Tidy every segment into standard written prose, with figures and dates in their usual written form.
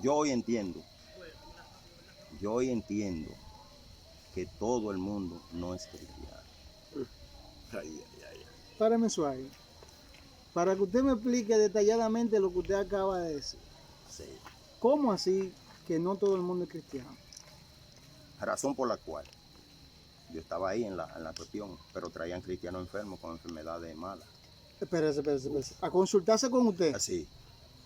yo hoy entiendo que todo el mundo no es cristiano. Párame eso ahí. Para que usted me explique detalladamente lo que usted acaba de decir. Sí. ¿Cómo así que no todo el mundo es cristiano? Razón por la cual yo estaba ahí en la cuestión, pero traían cristianos enfermos con enfermedades malas. Espérese. A consultarse con usted. Así.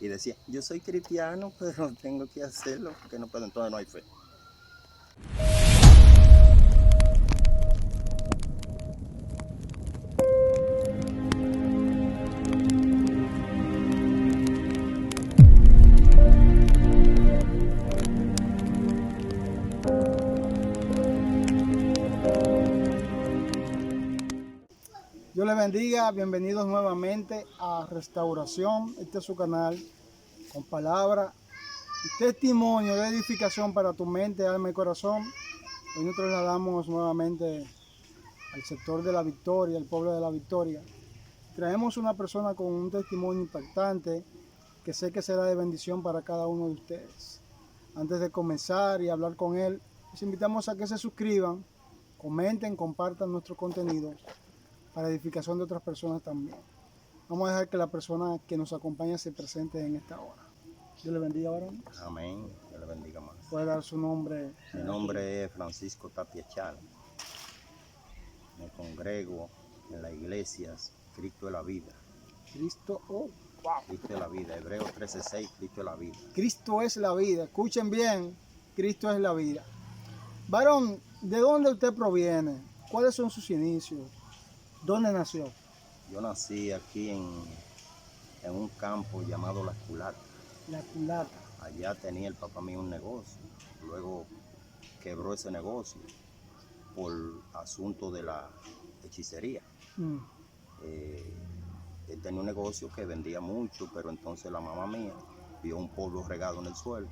Y decía, yo soy cristiano, pero tengo que hacerlo porque no puedo, entonces no hay fe. Dios les bendiga, bienvenidos nuevamente a Restauración. Este es su canal con palabra y testimonio de edificación para tu mente, alma y corazón. Hoy nos trasladamos nuevamente al sector de La Victoria, el pueblo de La Victoria. Traemos una persona con un testimonio impactante que sé que será de bendición para cada uno de ustedes. Antes de comenzar y hablar con él, les invitamos a que se suscriban, comenten, compartan nuestro contenido para edificación de otras personas también. Vamos a dejar que la persona que nos acompaña se presente en esta hora. Dios le bendiga, varón. Amén. Dios le bendiga más. Puede dar su nombre. Mi nombre es Francisco Tapia Chal. Me congrego en las iglesias Cristo de la Vida. Cristo, wow. Cristo de la Vida. Hebreos 13:6, Cristo de la Vida. Cristo es la vida. Escuchen bien, Cristo es la vida. Varón, ¿de dónde usted proviene? ¿Cuáles son sus inicios? ¿Dónde nació? Yo nací aquí en un campo llamado La Culata. La Culata. Allá tenía el papá mío un negocio. Luego quebró ese negocio por asunto de la hechicería. Él tenía un negocio que vendía mucho, pero entonces la mamá mía vio un polvo regado en el suelo.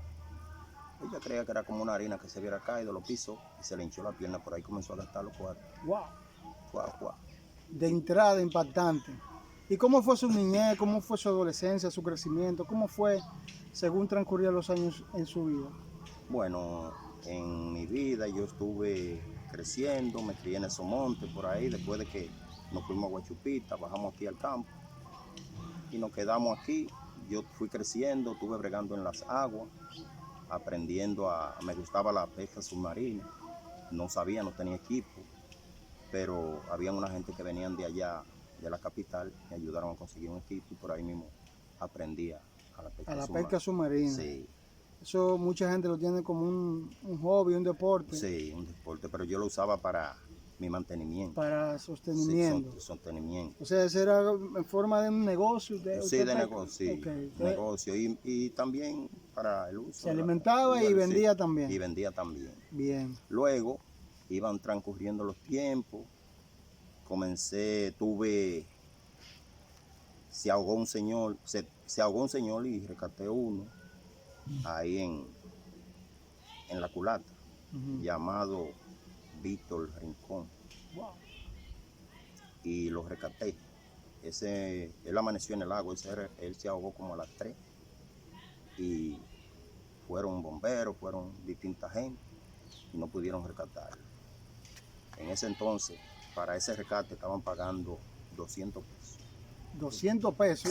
Ella creía que era como una harina que se hubiera caído, lo pisó y se le hinchó la pierna. Por ahí comenzó a gastar los cuartos. Wow. De entrada impactante. ¿Y cómo fue su niñez? ¿Cómo fue su adolescencia, su crecimiento? ¿Cómo fue según transcurrían los años en su vida? Bueno, en mi vida yo estuve creciendo, me crié en esos montes por ahí, después de que nos fuimos a Guachupita, bajamos aquí al campo y nos quedamos aquí. Yo fui creciendo, estuve bregando en las aguas, aprendiendo me gustaba la pesca submarina, no sabía, no tenía equipo, pero había una gente que venían de allá, de la capital, me ayudaron a conseguir un equipo y por ahí mismo aprendí a la pesca submarina. A la pesca submarina. Sí. Eso mucha gente lo tiene como un hobby, un deporte. Sí, un deporte, pero yo lo usaba para mi mantenimiento. Para sostenimiento. Sí, sostenimiento. O sea, ¿eso era en forma de un negocio? Sí, de negocio, sí. Okay. Negocio y también para el uso. Se alimentaba y vendía también. Y vendía también. Bien. Luego iban transcurriendo los tiempos. Se ahogó un señor y rescaté uno ahí en La Culata, llamado Víctor Rincón. Wow. Y lo rescaté. Él amaneció en el agua, él se ahogó como a las 3 y fueron bomberos, fueron distintas gente y no pudieron rescatarlo. En ese entonces, para ese rescate estaban pagando 200 pesos. 200 pesos.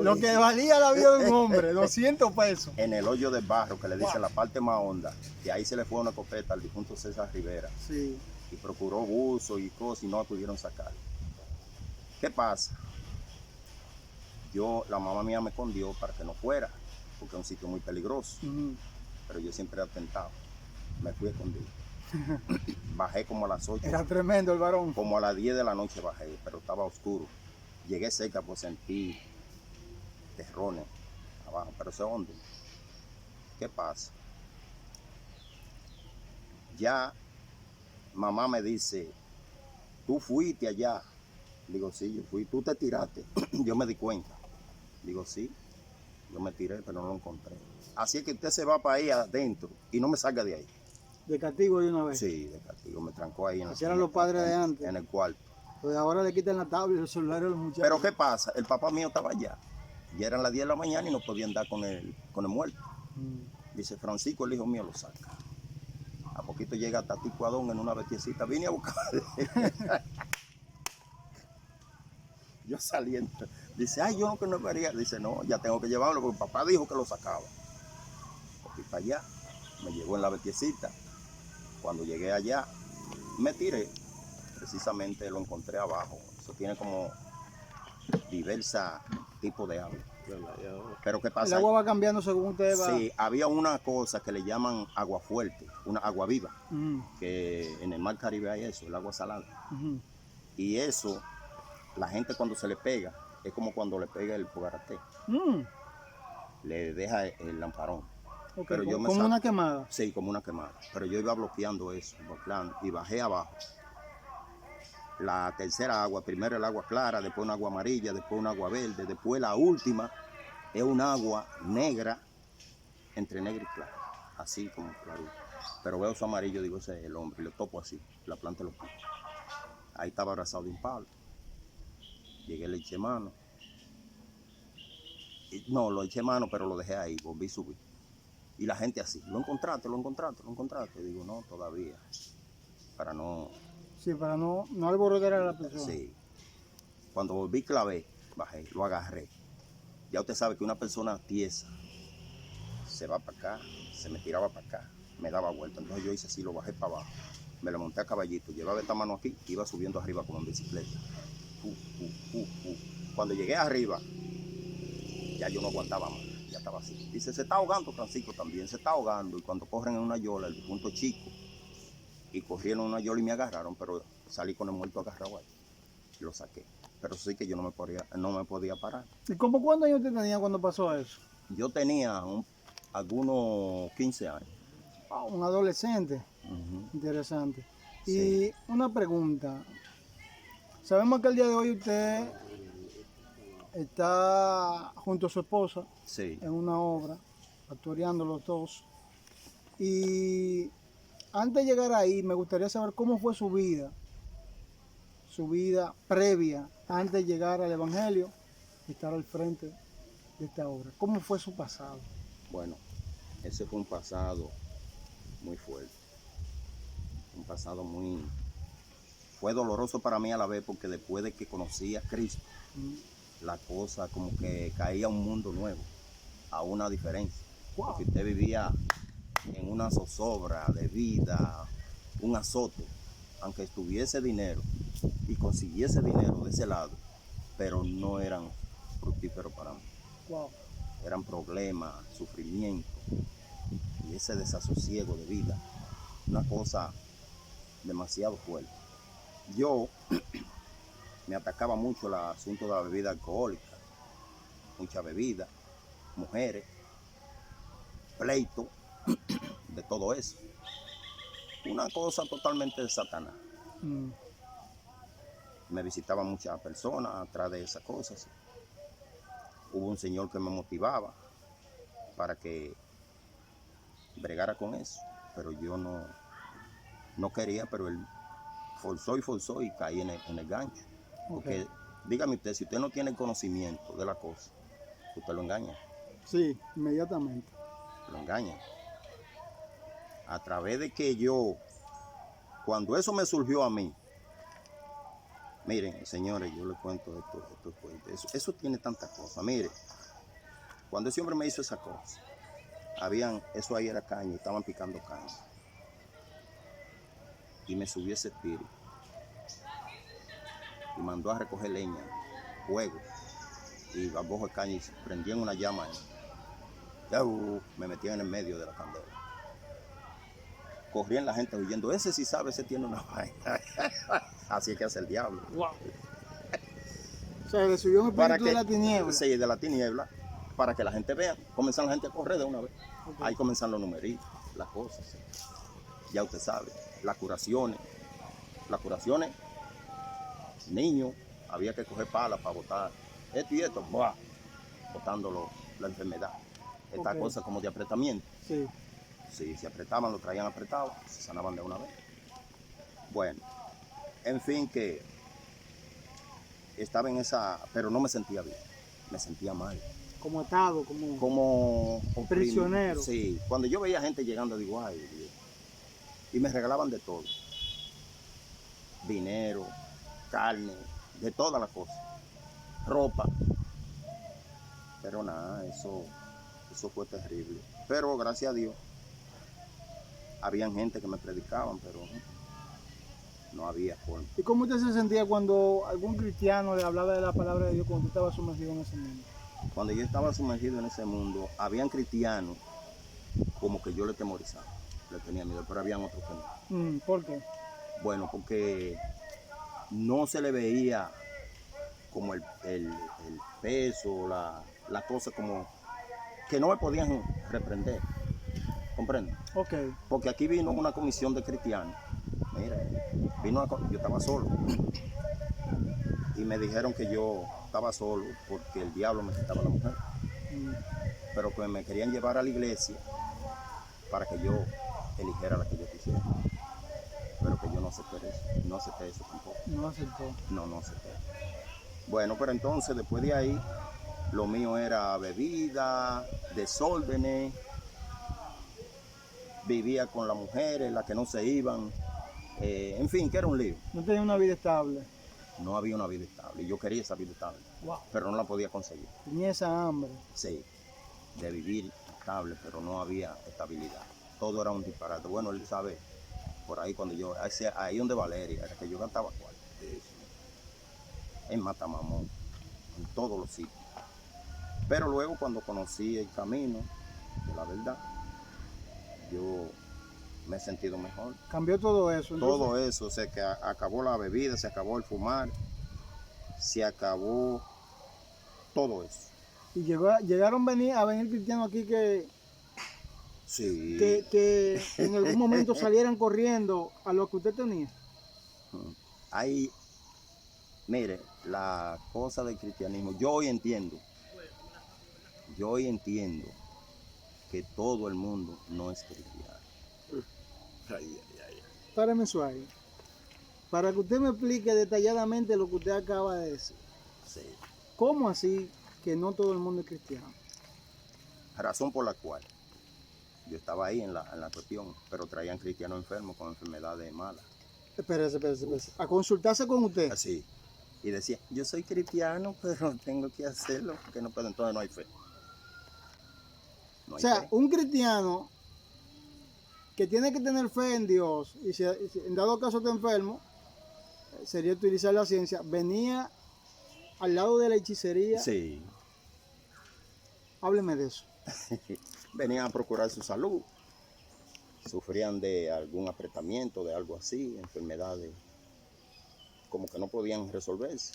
Lo que valía la vida de un hombre, 200 pesos. En el hoyo de barro, que le dicen la parte más honda, y ahí se le fue una copeta al difunto César Rivera. Sí. Y procuró buzo y cosas y no la pudieron sacar. ¿Qué pasa? La mamá mía me escondió para que no fuera, porque es un sitio muy peligroso. Pero yo siempre he atentado. Me fui escondido. Bajé como a las 8. Era tremendo el varón. Como a las 10 de la noche bajé, pero estaba oscuro. Llegué cerca, pues sentí terrones abajo, pero sé dónde. ¿Qué pasa? Ya mamá me dice, tú fuiste allá. Digo, sí, yo fui. Tú te tiraste. Yo me di cuenta. Digo, sí, yo me tiré, pero no lo encontré. Así es que usted se va para ahí adentro y no me salga de ahí. ¿De castigo de una vez? Sí, de castigo. Me trancó ahí. Así eran los padres de antes. En el cuarto. Pues ahora le quitan la tabla y el celular a los muchachos. Pero ¿qué pasa? El papá mío estaba allá. Ya eran las 10 de la mañana y no podían dar con el muerto. Dice, Francisco, el hijo mío, lo saca. A poquito llega Tati Cuadón en una bestiecita. Vine a buscar. Yo saliendo. Dice, ay, yo no que no quería. Dice, no, ya tengo que llevarlo porque papá dijo que lo sacaba. Fui para allá. Me llevó en la bestiecita. Cuando llegué allá, me tiré. Precisamente lo encontré abajo. Eso tiene como diversos tipos de agua. Pero ¿qué pasa? El agua va cambiando según usted va. Sí, había una cosa que le llaman agua fuerte, una agua viva, que en el mar Caribe hay eso, el agua salada. Y eso, la gente cuando se le pega, es como cuando le pega el fogarate. Le deja el lamparón. Okay, pero yo como una quemada. Sí, como una quemada. Pero yo iba bloqueando eso, y bajé abajo. La tercera agua, primero el agua clara, después una agua amarilla, después una agua verde, después la última es un agua negra, entre negra y clara, así como clarito. Pero veo su amarillo, digo, ese es el hombre, y lo topo así, la planta lo pico. Ahí estaba abrazado de un palo. Llegué, le eché mano. No, lo eché mano, pero lo dejé ahí, volví y subí. Y la gente así, lo encontraste, lo encontraste, lo encontraste. Digo, no, todavía, para no... Sí, para no alborotar a la persona. Sí. Cuando volví, clavé, bajé, lo agarré. Ya usted sabe que una persona tiesa se va para acá, se me tiraba para acá, me daba vuelta. Entonces yo hice así, lo bajé para abajo. Me lo monté a caballito, llevaba esta mano aquí, iba subiendo arriba como en bicicleta. Cuando llegué arriba, ya yo no aguantaba más, ya estaba así. Dice, se está ahogando Francisco también, se está ahogando. Y cuando corren en una yola, el punto chico, y corrieron en una yola y me agarraron, pero salí con el muerto agarrado ahí. Y lo saqué. Pero sí que yo no me podía parar. ¿Y cómo cuántos años usted tenía cuando pasó eso? Yo tenía algunos 15 años. Oh, un adolescente. Interesante. Y Sí. una pregunta. Sabemos que el día de hoy usted está junto a su esposa, Sí. en una obra, actuando los dos. Y antes de llegar ahí, me gustaría saber cómo fue su vida previa, antes de llegar al Evangelio, y estar al frente de esta obra. ¿Cómo fue su pasado? Bueno, ese fue un pasado muy fuerte. Un pasado fue doloroso para mí a la vez, porque después de que conocí a Cristo, la cosa como que caía a un mundo nuevo, a una diferencia. Wow. Porque usted vivía en una zozobra de vida, un azote, aunque estuviese dinero y consiguiese dinero de ese lado, pero no eran fructíferos para mí. Wow. Eran problemas, sufrimiento y ese desasosiego de vida, una cosa demasiado fuerte. Yo me atacaba mucho el asunto de la bebida alcohólica, mucha bebida, mujeres, pleito, de todo eso. Una cosa totalmente de Satanás. Me visitaban muchas personas atrás de esas cosas. Hubo un señor que me motivaba para que bregara con eso, pero yo no quería, pero él forzó y caí en el gancho. Porque dígame usted, si usted no tiene conocimiento de la cosa, usted lo engaña. Sí, inmediatamente. Lo engaña. A través de que cuando eso me surgió a mí, miren, señores, yo les cuento esto. Eso tiene tantas cosas. Mire, cuando ese hombre me hizo esa cosa, eso ahí era caña, estaban picando caña. Y me subió ese espíritu. Y mandó a recoger leña, fuego, y bajo el caña y prendían una llama ahí. Me metían en el medio de la candela. Corrían la gente huyendo, ese sí sabe, ese tiene una vaina. Así es que hace el diablo. Wow. O sea, le subió un espíritu de la tiniebla. Sí, de la tiniebla, para que la gente vea. Comenzan la gente a correr de una vez. Okay. Ahí comienzan los numeritos, las cosas. ¿Sí? Ya usted sabe, las curaciones, niños, había que coger palas para botar esto y esto, botando la enfermedad. Esta cosa como de apretamiento. Sí. Sí, se apretaban, lo traían apretado, se sanaban de una vez. Bueno, en fin, que estaba en esa, pero no me sentía bien, me sentía mal. como atado, como prisionero. Sí, cuando yo veía gente llegando, digo, ay, Dios. Y me regalaban de todo. Dinero, carne, de todas las cosas. Ropa. Pero nada, eso fue terrible. Pero gracias a Dios, habían gente que me predicaban, pero no había forma. ¿Y cómo usted se sentía cuando algún cristiano le hablaba de la palabra de Dios cuando usted estaba sumergido en ese mundo? Cuando yo estaba sumergido en ese mundo, habían cristianos como que yo le temorizaba, le tenía miedo, pero habían otros que no. ¿Por qué? Bueno, porque no se le veía como el peso, la cosa como que no me podían reprender, ¿comprende? Ok. Porque aquí vino una comisión de cristianos, mira, yo estaba solo y me dijeron que yo estaba solo porque el diablo me quitaba la mujer, pero que me querían llevar a la iglesia para que yo eligiera la que yo quisiera, pero que yo no acepté eso tampoco. No aceptó. No acepté. Bueno, pero entonces después de ahí, lo mío era bebida, desórdenes, vivía con las mujeres, las que no se iban, en fin, que era un lío. No tenía una vida estable. No había una vida estable, yo quería esa vida estable, Wow. pero no la podía conseguir. Tenía esa hambre. Sí, de vivir estable, pero no había estabilidad. Todo era un disparate. Bueno, él sabe, por ahí cuando yo, ahí donde Valeria, era que yo cantaba cual, en Matamamón, en todos los sitios. Pero luego cuando conocí el camino de la verdad, yo me he sentido mejor. Cambió todo eso. Entonces, todo eso, que acabó la bebida, se acabó el fumar, se acabó todo eso. Y llegaron a venir cristianos aquí Sí. que en algún momento salieran corriendo a lo que usted tenía. Ahí, mire, la cosa del cristianismo, yo hoy entiendo que todo el mundo no es cristiano. Párame eso ahí. Para que usted me explique detalladamente lo que usted acaba de decir. Sí. ¿Cómo así que no todo el mundo es cristiano? Razón por la cual yo estaba ahí en la cuestión, pero traían cristianos enfermos con enfermedades malas. Espérese. A consultarse con usted. Así. Y decía, yo soy cristiano, pero tengo que hacerlo porque no puedo, entonces no hay fe. No hay fe. Un cristiano que tiene que tener fe en Dios y si en dado caso está enfermo, sería utilizar la ciencia, venía al lado de la hechicería. Sí. Hábleme de eso. Venían a procurar su salud, sufrían de algún apretamiento, de algo así, enfermedades como que no podían resolverse.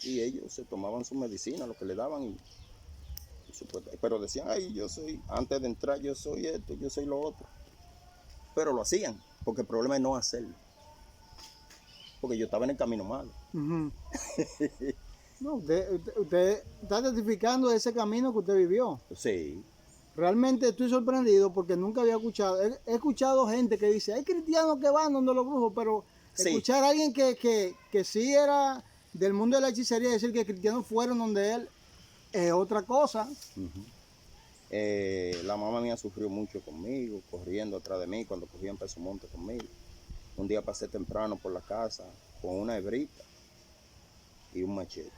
Y ellos se tomaban su medicina, lo que le daban, pero decían, ay, antes de entrar yo soy esto, yo soy lo otro. Pero lo hacían, porque el problema es no hacerlo. Porque yo estaba en el camino malo. No, usted está testificando de ese camino que usted vivió. Sí. Realmente estoy sorprendido porque nunca había escuchado. He escuchado gente que dice, hay cristianos que van donde los brujos, pero sí. Escuchar a alguien que sí era del mundo de la hechicería, decir que cristianos fueron donde él, es otra cosa. La mamá mía sufrió mucho conmigo, corriendo atrás de mí cuando cogían Peso Monte conmigo. Un día pasé temprano por la casa con una hebrita y un machete.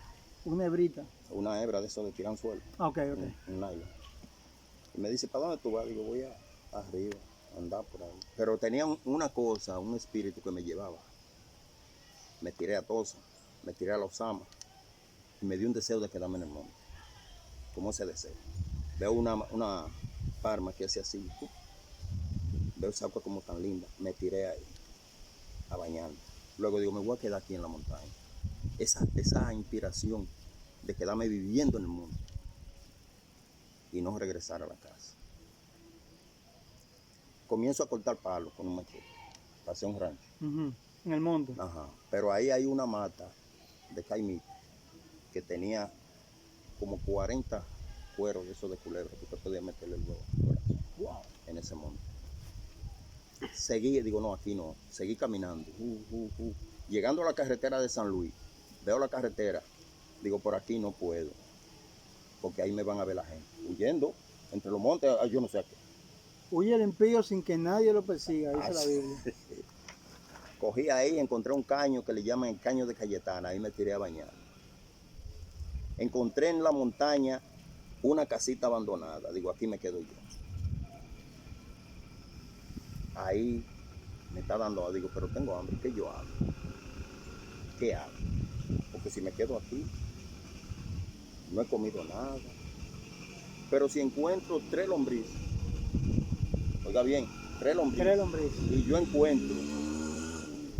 ¿Una hebrita? Una hebra de eso de tiranzuelo. Ok. Un nylon. Y me dice, ¿para dónde tú vas? Digo, voy arriba, a andar por ahí. Pero tenía una cosa, un espíritu que me llevaba. Me tiré a Tosa, me tiré a la Osama y me dio un deseo de quedarme en el monte. Como ese deseo. Veo una palma que hace así. Veo esa agua como tan linda. Me tiré ahí a bañarme. Luego digo, me voy a quedar aquí en la montaña. Esa inspiración de quedarme viviendo en el mundo y no regresar a la casa. Comienzo a cortar palos con un machete. Pasé un rancho. En el monte. Ajá. Pero ahí hay una mata de caimito que tenía como 40 cueros de esos de culebra que usted podía meterle el huevo en ese monte. Seguí, digo, no, aquí no. Seguí caminando. Llegando a la carretera de San Luis, veo la carretera, digo, por aquí no puedo. porque ahí me van a ver la gente, huyendo entre los montes, yo no sé a qué. Huye el impío sin que nadie lo persiga, dice la Biblia. Cogí ahí, encontré un caño que le llaman el caño de Cayetana, ahí me tiré a bañar. Encontré en la montaña una casita abandonada, digo, aquí me quedo yo. Ahí me está dando, digo, pero tengo hambre, ¿qué yo hago? ¿Qué hago? Porque si me quedo aquí, no he comido nada. Pero si encuentro 3 lombrices, oiga bien, 3 lombrices, y yo encuentro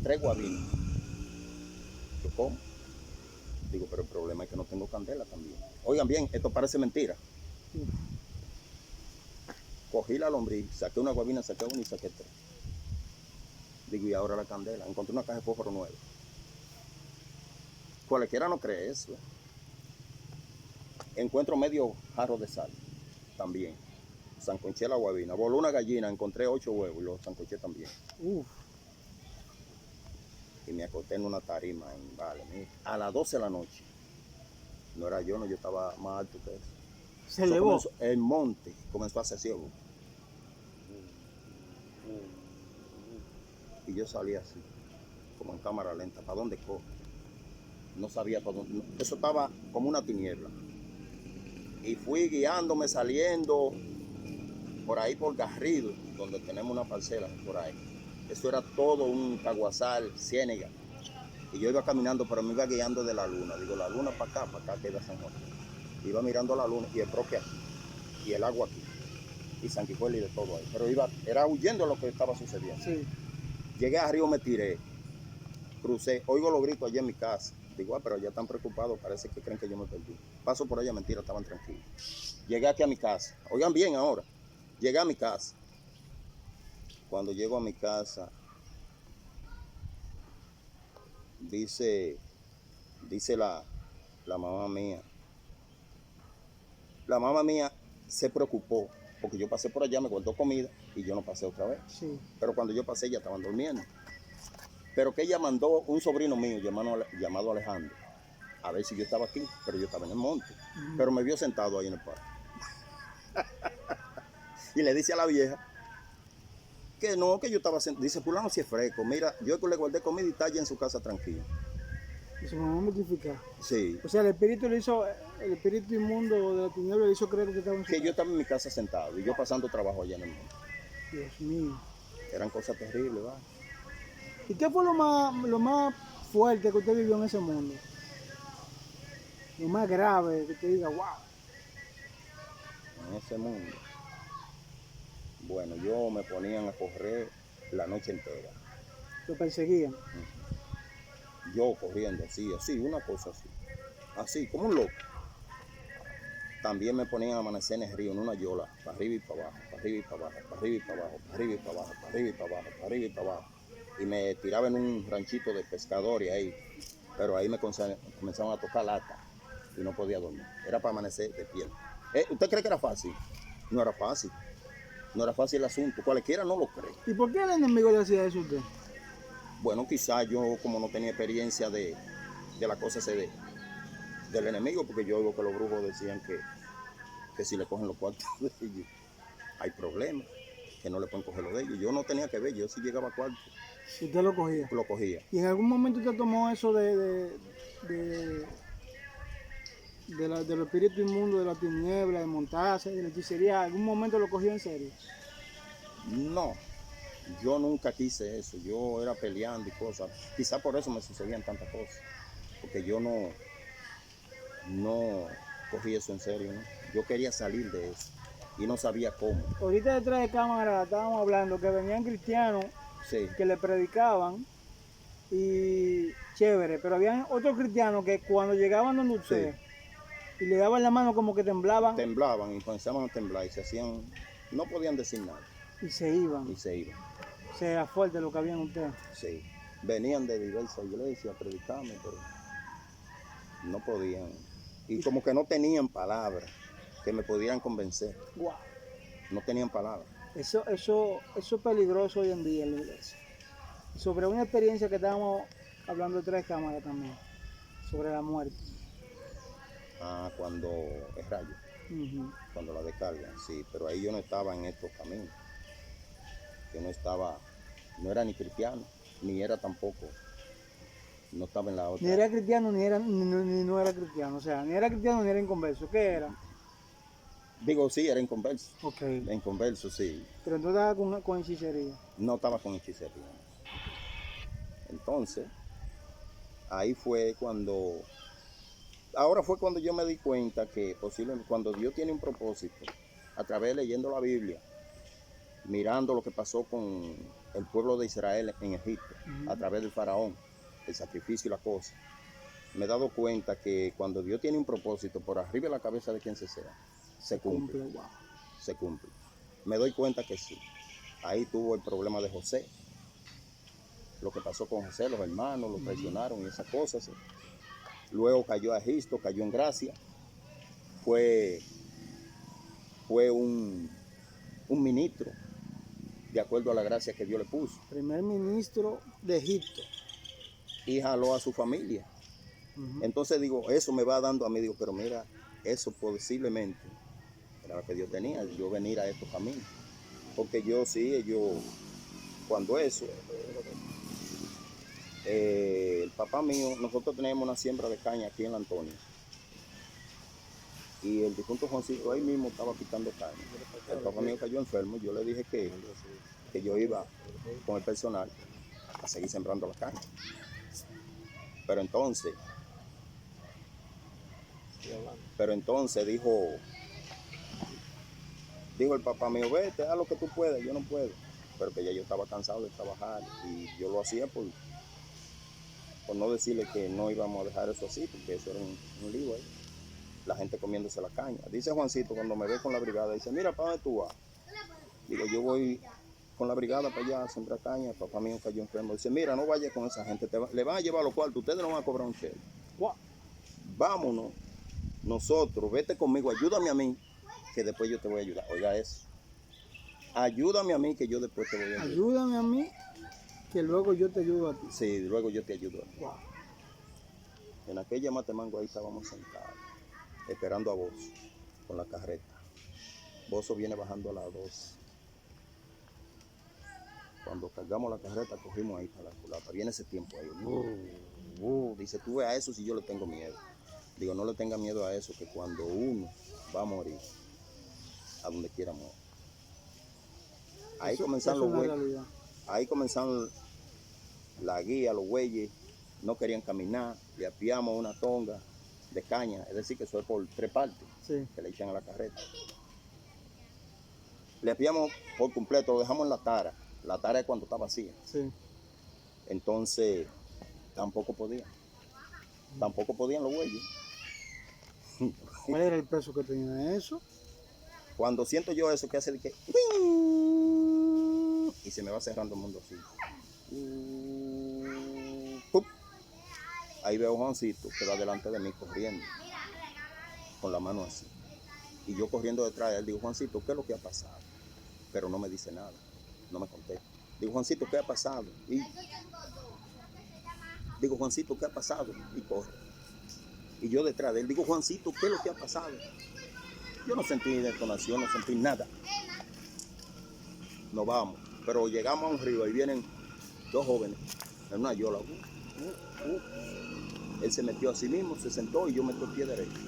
3 guabinas, ¿yo como? Digo, pero el problema es que no tengo candela también. Oigan bien, esto parece mentira. Sí. Cogí la lombriz, saqué una guabina, saqué una y saqué 3. Digo, y ahora la candela. Encontré una caja de fósforo nueva. Cualquiera no cree eso. Encuentro medio jarro de sal también. Sancoché la guabina. Voló una gallina, encontré 8 huevos y los sancoché también. Uf. Y me acosté en una tarima en Vale. Mira, a las 12 de la noche. No era yo, no, yo estaba más alto que eso. Se elevó. El monte comenzó a hacer ciego. Y yo salí así, como en cámara lenta. ¿Para dónde cojo? No sabía para dónde. Eso estaba como una tiniebla. Y fui guiándome, saliendo por ahí por Garrido, donde tenemos una parcela por ahí. Eso era todo un caguazal, ciénega. Y yo iba caminando, pero me iba guiando de la luna. Digo, la luna para acá queda San Juan. Iba mirando la luna y el broque aquí, y el agua aquí, y San Quijuelo y de todo ahí. Pero era huyendo de lo que estaba sucediendo. Sí. Llegué a Río, me tiré, crucé, oigo los gritos allá en mi casa. Digo, pero ya están preocupados, parece que creen que yo me perdí. Paso por allá, mentira, estaban tranquilos. Llegué aquí a mi casa, oigan bien ahora, llegué a mi casa. Cuando llego a mi casa, dice la mamá mía. La mamá mía se preocupó, porque yo pasé por allá, me guardó comida y yo no pasé otra vez. Sí. Pero cuando yo pasé ya estaban durmiendo. Pero que ella mandó un sobrino mío llamado Alejandro, a ver si yo estaba aquí, pero yo estaba en el monte. Pero me vio sentado ahí en el parque. Y le dice a la vieja que no, que yo estaba sentado. Dice, fulano si es fresco, mira, yo le guardé comida y está allá en su casa tranquilo. Y su mamá mortificada. Sí. O sea, el espíritu inmundo de la tiniebla le hizo creer que estaba en su Que casa. yo estaba en mi casa sentado y yo pasando trabajo allá en el monte. Dios mío. Eran cosas terribles, ¿va? ¿Y qué fue lo más fuerte que usted vivió en ese mundo? Lo más grave, que usted diga, wow. En ese mundo. Bueno, yo me ponían a correr la noche entera. Lo perseguían. Yo corriendo así, una cosa así. Así, como un loco. También me ponían a amanecer en el río, en una yola, para arriba y para abajo, para arriba y para abajo, para arriba y para abajo, para arriba y para abajo, para arriba y para abajo, para arriba y para abajo. Y me tiraba en un ranchito de pescadores ahí, pero ahí me comenzaban a tocar lata y no podía dormir. Era para amanecer de pie. ¿Usted cree que era fácil? No era fácil. No era fácil el asunto. Cualquiera no lo cree. ¿Y por qué el enemigo le hacía eso a usted? Bueno, quizás yo como no tenía experiencia de la cosa del enemigo, porque yo oigo que los brujos decían que si le cogen los cuartos de ellos, hay problemas, que no le pueden coger los de ellos. Yo no tenía que ver, yo si llegaba a cuarto. Usted lo cogía. Lo cogía. ¿Y en algún momento usted tomó eso de los espíritus inmundos, de la tiniebla, de montarse, de la hechicería? ¿Algún momento lo cogió en serio? No, yo nunca quise eso. Yo era peleando y cosas. Quizá por eso me sucedían tantas cosas. Porque yo no cogí eso en serio, ¿no? Yo quería salir de eso y no sabía cómo. Ahorita detrás de cámara estábamos hablando que venían cristianos Sí. que le predicaban y chévere, pero habían otros cristianos que cuando llegaban donde usted y le daban la mano como que temblaban. Temblaban y comenzaban a temblar y se hacían, no podían decir nada. Y se iban. Y se iban. O sea, era fuerte lo que había en usted. Sí. Venían de diversas iglesias a predicarme, pero no podían. Y como que no tenían palabras que me pudieran convencer. Wow. No tenían palabras. Eso es peligroso hoy en día en la iglesia. Sobre una experiencia que estábamos hablando detrás de cámara también, sobre la muerte. Cuando es rayo, cuando la descargan, sí, pero ahí yo no estaba en estos caminos. Yo no estaba, no era ni cristiano, ni era tampoco, no estaba en la otra. Ni era cristiano, ni no era cristiano. O sea, ni era cristiano, ni era inconverso. ¿Qué era? Digo, sí, era inconverso. Ok. Inconverso, sí. Pero tú estabas con hechicería. No estaba con hechicería. Entonces, ahí fue cuando, ahora fue cuando yo me di cuenta que posiblemente cuando Dios tiene un propósito, a través de leyendo la Biblia, mirando lo que pasó con el pueblo de Israel en Egipto, a través del faraón, el sacrificio y la cosa, me he dado cuenta que cuando Dios tiene un propósito por arriba de la cabeza de quien se sea, se cumple. Wow. Se cumple. Me doy cuenta que sí. Ahí tuvo el problema de José. Lo que pasó con José, los hermanos lo traicionaron y esas cosas. ¿Sí? Luego cayó a Egipto, cayó en gracia. Fue un ministro, de acuerdo a la gracia que Dios le puso. Primer ministro de Egipto. Y jaló a su familia. Entonces digo, eso me va dando a mí, digo, pero mira, eso posiblemente era lo que Dios tenía, yo venir a estos caminos. Porque yo sí, cuando eso, el papá mío, nosotros teníamos una siembra de caña aquí en la Antonia. Y el difunto Juancito ahí mismo estaba quitando caña. El papá mío cayó enfermo, yo le dije que yo iba con el personal a seguir sembrando la caña. Pero entonces dijo el papá mío, vete, haz lo que tú puedas, yo no puedo. Pero que ya yo estaba cansado de trabajar y yo lo hacía por no decirle que no íbamos a dejar eso así, porque eso era un lío ahí. La gente comiéndose la caña. Dice Juancito cuando me ve con la brigada, dice, mira, ¿para dónde tú vas? Digo, yo voy con la brigada para allá a sembrar caña. El papá mío cayó enfermo. Dice, mira, no vayas con esa gente, le van a llevar los cuartos, ustedes no van a cobrar un cheque. Wow. Vámonos, nosotros, vete conmigo, ayúdame a mí, que después yo te voy a ayudar. Oiga eso. Ayúdame a mí, que yo después te voy a ayudar. Ayúdame a mí, que luego yo te ayudo a ti. Sí, luego yo te ayudo a ti. Wow. En aquella Matemango ahí estábamos sentados, esperando a Bozo, con la carreta. Bozo viene bajando a las 2. Cuando cargamos la carreta, cogimos ahí para la culata. Viene ese tiempo ahí. Dice, tú ve a eso si yo le tengo miedo. Digo, no le tenga miedo a eso, que cuando uno va a morir, a donde quiera morir. Ahí comenzaron los güeyes. Ahí comenzaron la guía, los güeyes. No querían caminar. Le apiamos una tonga de caña. Es decir, que eso es por 3 partes, sí, que le echan a la carreta. Le apiamos por completo, lo dejamos en la tara. La tara es cuando está vacía. Sí. Entonces, tampoco podían. Tampoco podían los güeyes. ¿Cuál era el peso que tenía eso? Cuando siento yo eso, que hace de que... Y se me va cerrando el mundo así. Ahí veo a Juancito que va delante de mí corriendo. Con la mano así. Y yo corriendo detrás de él, digo, Juancito, ¿qué es lo que ha pasado? Pero no me dice nada. No me contesta. Digo, Juancito, ¿qué ha pasado? Y digo, Juancito, ¿qué ha pasado? Y corre. Y yo detrás de él, digo, Juancito, ¿qué es lo que ha pasado? Yo no sentí detonación, no sentí nada. Nos vamos. Pero llegamos a un río, ahí vienen 2 jóvenes en una yola. Él se metió a sí mismo, se sentó y yo metí el pie derecho.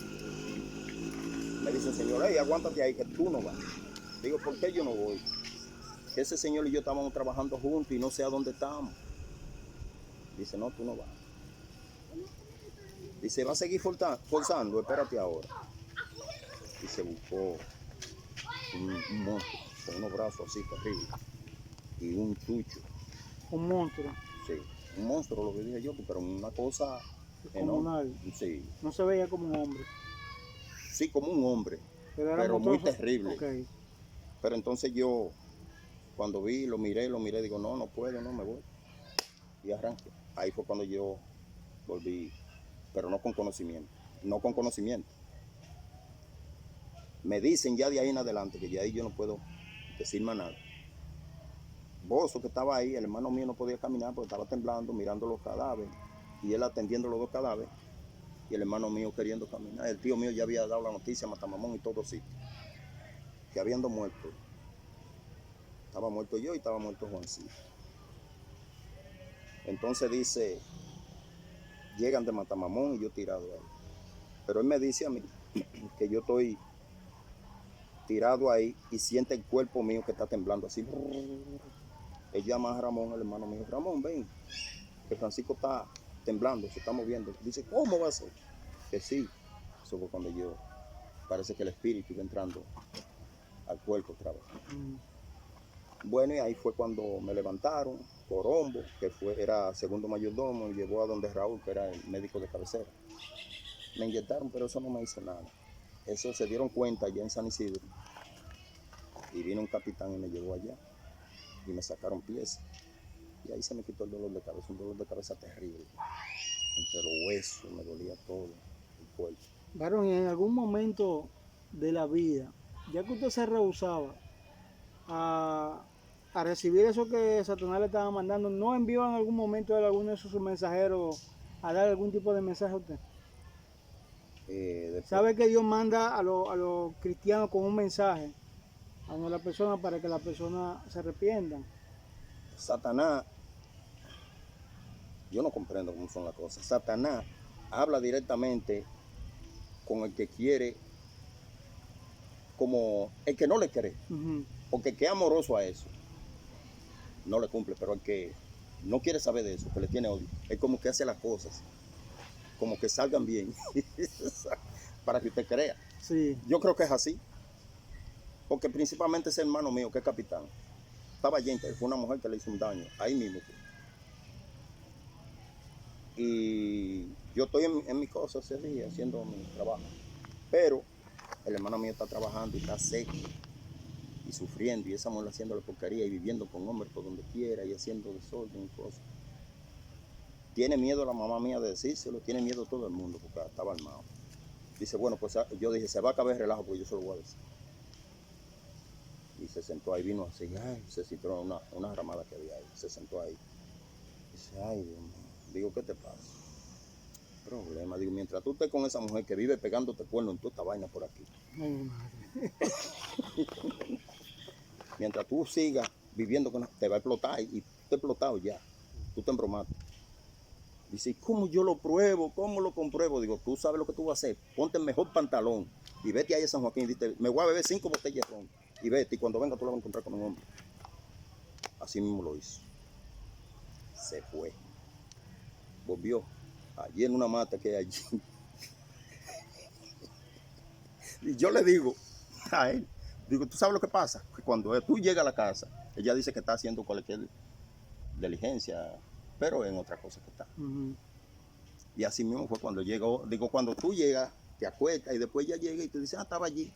Me dice el señor, hey, aguántate ahí que tú no vas. Digo, ¿por qué yo no voy? Ese señor y yo estábamos trabajando juntos y no sé a dónde estamos. Dice, no, tú no vas. Dice, va a seguir forzando, espérate ahora. Y se buscó un monstruo con unos brazos así terribles y un chucho. ¿Un monstruo? Sí, un monstruo, lo que dije yo, pero una cosa enorme. Sí. No se veía como un hombre. Sí, como un hombre, pero muy terrible. Okay. Pero entonces yo, cuando vi, lo miré, digo, no puedo, no me voy. Y arranqué. Ahí fue cuando yo volví, pero no con conocimiento. Me dicen ya de ahí en adelante que ya ahí yo no puedo decir más nada. Bozo, que estaba ahí, el hermano mío no podía caminar porque estaba temblando, mirando los cadáveres, y él atendiendo los 2 cadáveres. y el hermano mío queriendo caminar. El tío mío ya había dado la noticia a Matamamón y todo sitio, que habiendo muerto. Estaba muerto yo y estaba muerto Juancito. Entonces dice, llegan de Matamamón y yo tirado ahí. Pero él me dice a mí que yo estoy tirado ahí y siente el cuerpo mío que está temblando así. Él llama a Ramón, el hermano mío, Ramón, ven, que Francisco está temblando, se está moviendo. Dice, ¿cómo va a ser? Que sí. Eso fue cuando yo, parece que el espíritu iba entrando al cuerpo otra vez. Bueno, y ahí fue cuando me levantaron, Corombo, que era segundo mayordomo, y llevó a donde Raúl, que era el médico de cabecera. Me inyectaron, pero eso no me hizo nada. Eso se dieron cuenta allá en San Isidro. Y vino un capitán y me llevó allá. Y me sacaron piezas. Y ahí se me quitó el dolor de cabeza, un dolor de cabeza terrible. Entre los huesos, me dolía todo el cuerpo. Varón, y en algún momento de la vida, ya que usted se rehusaba a recibir eso que Satanás le estaba mandando, ¿no envió en algún momento a alguno de sus mensajeros a dar algún tipo de mensaje a usted? ¿Sabe que Dios manda a los cristianos con un mensaje a la persona para que la persona se arrepientan? Satanás, yo no comprendo cómo son las cosas. Satanás habla directamente con el que quiere, como el que no le cree. Porque el que es amoroso a eso, no le cumple, pero el que no quiere saber de eso, que le tiene odio, es como que hace las cosas, como que salgan bien, para que usted crea. Sí. Yo creo que es así, porque principalmente ese hermano mío, que es capitán, estaba allí, fue una mujer que le hizo un daño, ahí mismo. Y yo estoy en mi cosa ese día, haciendo mi trabajo, pero el hermano mío está trabajando y está seco y sufriendo, y esa mujer haciendo la porquería y viviendo con hombres por donde quiera y haciendo desorden y cosas. Tiene miedo la mamá mía de decírselo, tiene miedo todo el mundo porque estaba armado. Dice, bueno, pues yo dije, se va a acabar el relajo porque yo se lo voy a decir. Y se sentó ahí, vino así, ay, se sintió una ramada que había ahí, se sentó ahí. Dice, ay, Dios mío. Digo, ¿qué te pasa? Problema, digo, mientras tú estés con esa mujer que vive pegándote cuerno en toda esta vaina por aquí. Ay, madre. Mientras tú sigas viviendo con te va a explotar y tú te has explotado ya, tú te embromaste. Dice, ¿cómo yo lo pruebo? ¿Cómo lo compruebo? Digo, tú sabes lo que tú vas a hacer, ponte el mejor pantalón y vete ahí a San Joaquín y dite, me voy a beber 5 botellas de ron y vete, y cuando venga tú la vas a encontrar con un hombre. Así mismo lo hizo. Se fue. Volvió. Allí en una mata que hay allí. Y yo le digo a él, digo, ¿tú sabes lo que pasa? Que cuando tú llegas a la casa, ella dice que está haciendo cualquier diligencia, pero en otra cosa que está. Y así mismo fue cuando llegó, digo, cuando tú llegas, te acuestas y después ella llega y te dice, estaba allí.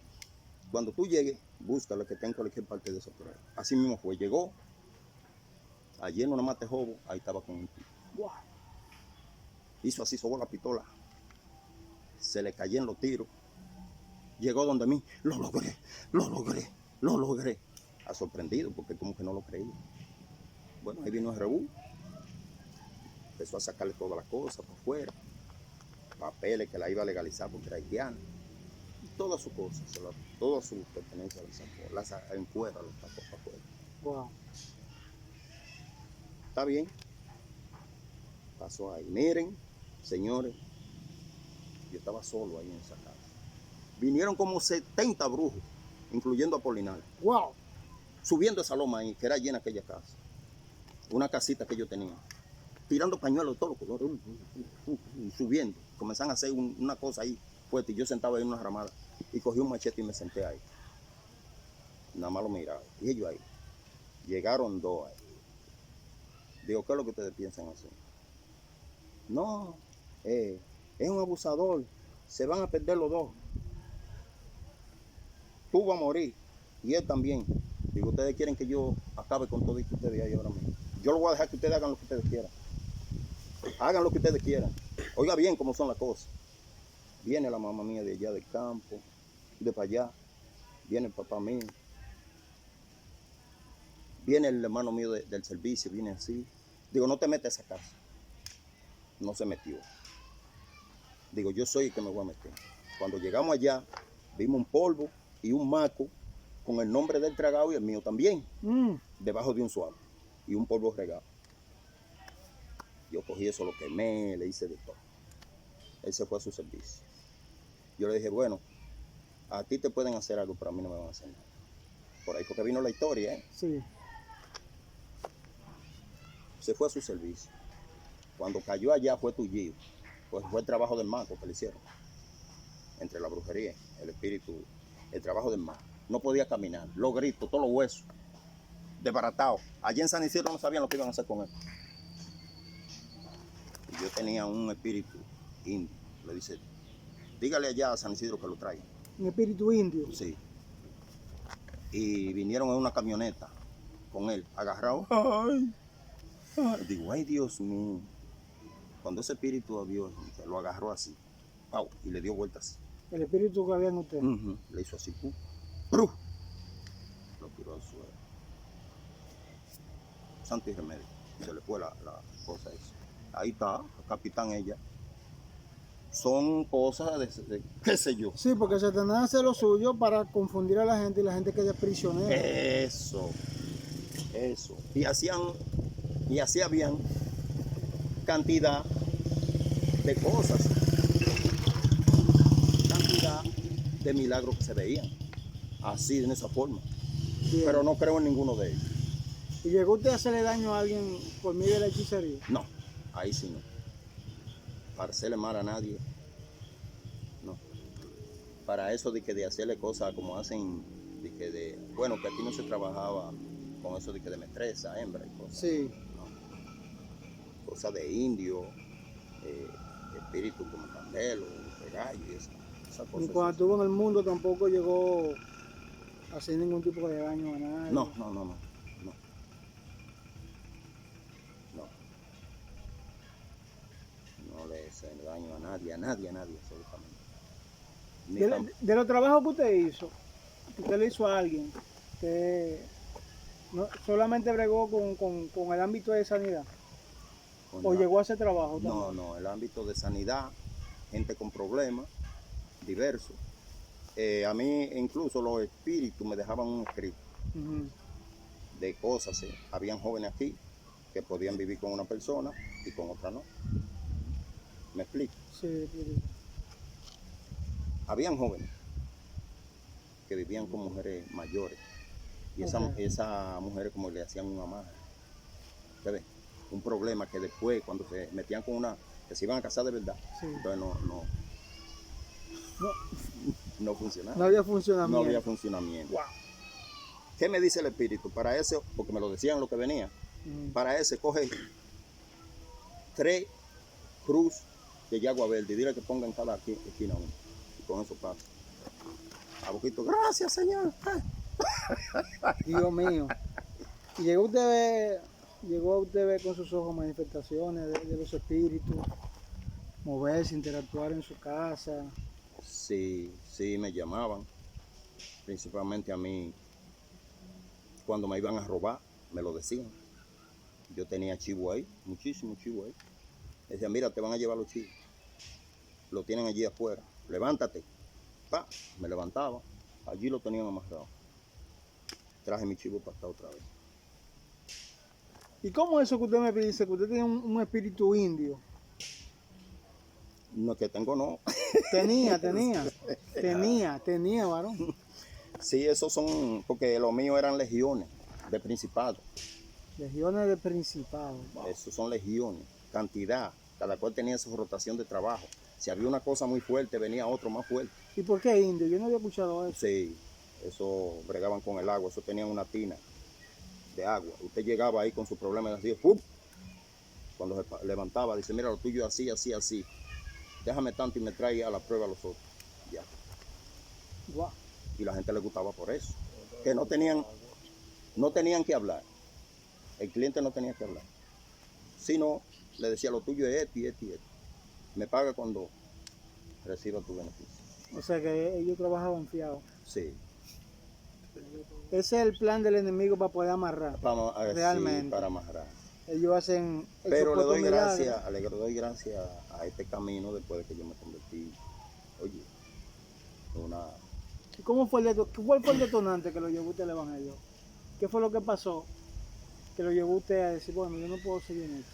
Cuando tú llegues, búscalo que está en cualquier parte de eso. Así mismo fue, llegó, allí en una mata de jobo, ahí estaba con un tipo. Wow. Hizo así, sobó la pistola, se le cayeron los tiros. Llegó donde mí, lo logré. Ha sorprendido porque como que no lo creía. Bueno, ahí vino el rebú, empezó a sacarle todas las cosas por fuera, papeles que la iba a legalizar porque era haitiana, todas sus cosas, todas sus pertenencias las sacó, las encuera, los sacó para afuera. Wow. Está bien, pasó ahí. Miren, señores, yo estaba solo ahí en esa casa. Vinieron como 70 brujos, incluyendo a Apolinar. Wow. Subiendo esa loma ahí, que era llena aquella casa. Una casita que yo tenía. Tirando pañuelos de todos los colores. Subiendo. Comenzaron a hacer una cosa ahí fuerte. Y yo sentaba ahí en una ramada. Y cogí un machete y me senté ahí. Nada más lo miraba. Y ellos ahí. Llegaron 2 ahí. Digo, ¿qué es lo que ustedes piensan así? No, es un abusador. Se van a perder los 2. Tú vas a morir. Y él también. Digo, ustedes quieren que yo acabe con todo ustedes ahí ahora mismo. Yo lo voy a dejar que ustedes hagan lo que ustedes quieran. Hagan lo que ustedes quieran. Oiga bien cómo son las cosas. Viene la mamá mía de allá del campo, de para allá. Viene el papá mío. Viene el hermano mío del servicio, viene así. Digo, no te metas a esa casa. No se metió. Digo, yo soy el que me voy a meter. Cuando llegamos allá, vimos un polvo y un maco con el nombre del tragado y el mío también, debajo de un suave y un polvo regado. Yo cogí eso, lo quemé, le hice de todo. Él se fue a su servicio. Yo le dije, bueno, a ti te pueden hacer algo, pero a mí no me van a hacer nada. Por ahí porque vino la historia, ¿eh? Sí. Se fue a su servicio. Cuando cayó allá fue tullido. Pues fue el trabajo del maco que le hicieron. Entre la brujería, el espíritu, el trabajo del maco. No podía caminar, los gritos, todos los huesos, desbaratados. Allí en San Isidro no sabían lo que iban a hacer con él. Y yo tenía un espíritu indio. Le dice, dígale allá a San Isidro que lo traiga. Un espíritu indio. Sí. Y vinieron en una camioneta con él, agarrado. Ay. Digo, ay Dios mío. Cuando ese espíritu de Dios lo agarró así, ¡pau! Y le dio vueltas así. El espíritu que había en usted. Le hizo así, ¡pru! Lo tiró al suelo. Santo y remedio. Se le fue la cosa esa. Ahí está, el capitán ella. Son cosas de qué sé yo. Sí, porque Satanás hace lo suyo para confundir a la gente y la gente queda prisionera. Eso. Y así habían cantidad de cosas, cantidad de milagros que se veían, así, en esa forma. Bien. Pero no creo en ninguno de ellos. ¿Y llegó usted a hacerle daño a alguien por medio de la hechicería? No, ahí sí no. Para hacerle mal a nadie, no. Para eso de hacerle cosas como hacen, bueno, que aquí no se trabajaba con eso de mestresa, hembra y cosas. Sí. No. Cosas de indio, espíritu como candelo, de gallo y esa cosa. Y cuando estuvo en el mundo tampoco llegó a hacer ningún tipo de daño a nadie. No. No le hace daño a nadie, absolutamente. De los trabajos que usted hizo, que usted le hizo a alguien, que no, solamente bregó con el ámbito de sanidad, o llegó a hacer trabajo también. No, el ámbito de sanidad, gente con problemas diversos. A mí incluso los espíritus me dejaban un escrito de cosas. Habían jóvenes aquí que podían vivir con una persona y con otra no. ¿Me explico? Sí. Habían jóvenes que vivían con mujeres mayores y esas mujeres como le hacían una magia. ¿Ustedes? Un problema que después cuando se metían con una, que se iban a casar de verdad, entonces no funcionaba. No había funcionamiento. No había funcionamiento. Wow. ¿Qué me dice el espíritu? Para eso, porque me lo decían lo que venía, para ese coge 3 cruz de yagua verde y dile que pongan cada esquina uno. Y con eso pasa. A poquito, gracias Señor. Dios mío. Y llegó usted a ver con sus ojos manifestaciones de los espíritus, moverse, interactuar en su casa. Sí, me llamaban, principalmente a mí, cuando me iban a robar, me lo decían. Yo tenía chivo ahí, muchísimo chivo ahí. Decían, mira, te van a llevar los chivos. Lo tienen allí afuera, levántate. Me levantaba, allí lo tenían amarrado. Traje mi chivo para acá otra vez. ¿Y cómo es eso que usted me dice, que usted tiene un espíritu indio? No, que tengo no. Tenía, varón. Sí, esos son, porque los míos eran legiones de principado. Legiones de principado. Wow. Esos son legiones, cantidad. Cada cual tenía su rotación de trabajo. Si había una cosa muy fuerte, venía otro más fuerte. ¿Y por qué indio? Yo no había escuchado eso. Sí, eso bregaban con el agua, eso tenían una tina de agua. Usted llegaba ahí con su problema y así, ¡pum! Cuando se levantaba, dice, mira, lo tuyo así, así, así. Déjame tanto y me trae a la prueba a los otros. Ya. Wow. Y la gente le gustaba por eso. Que no tenían que hablar. El cliente no tenía que hablar. Sino, le decía, lo tuyo es esto y esto y esto. Me paga cuando reciba tu beneficio. O sea que ellos trabajaban fiados. Sí. Ese es el plan del enemigo para poder amarrar. Realmente. Sí, para amarrar. Ellos hacen Pero le doy milagros. gracias a este camino después de que yo me convertí, oye, en una... ¿Y cuál fue el detonante que lo llevó usted al Evangelio? ¿Qué fue lo que pasó que lo llevó usted a decir, bueno, yo no puedo seguir en esto?